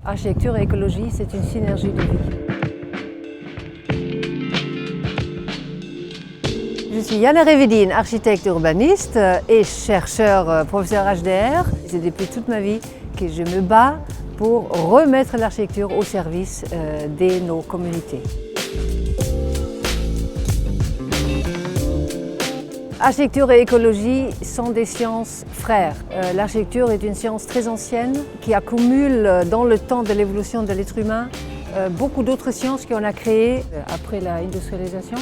Architecture et écologie, c'est une synergie de vie. Je suis Janne Revedin, architecte urbaniste et chercheur professeur HDR. C'est depuis toute ma vie que je me bats pour remettre l'architecture au service de nos communautés. Architecture et écologie sont des sciences frères. L'architecture est une science très ancienne qui accumule dans le temps de l'évolution de l'être humain beaucoup d'autres sciences qu'on a créées après l'industrialisation.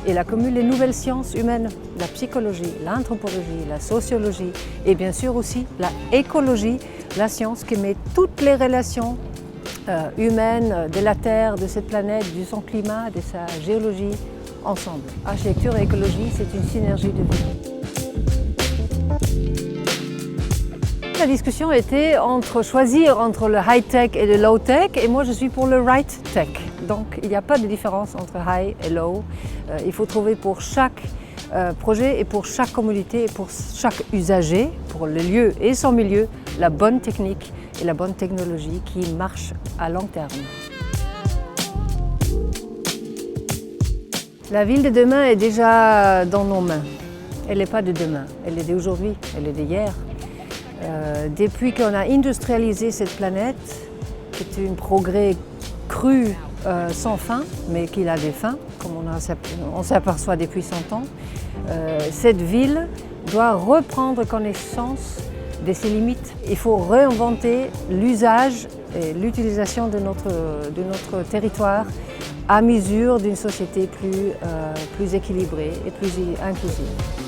Elle accumule les nouvelles sciences humaines, la psychologie, l'anthropologie, la sociologie et bien sûr aussi la écologie, la science qui met toutes les relations humaines de la Terre, de cette planète, de son climat, de sa géologie ensemble. Architecture et écologie, c'est une synergie de vie. La discussion était choisir entre le high-tech et le low-tech et moi je suis pour le right-tech. Donc il n'y a pas de différence entre high et low. Il faut trouver pour chaque projet et pour chaque communauté et pour chaque usager, pour le lieu et son milieu, la bonne technique et la bonne technologie qui marche à long terme. La ville de demain est déjà dans nos mains. Elle n'est pas de demain, elle est d'aujourd'hui, elle est d'hier. Depuis qu'on a industrialisé cette planète, qui est un progrès cru sans fin, mais qui a des fins, comme on s'aperçoit depuis 100 ans, cette ville doit reprendre connaissance de ses limites. Il faut réinventer l'usage et l'utilisation de notre territoire à mesure d'une société plus équilibrée et plus inclusive.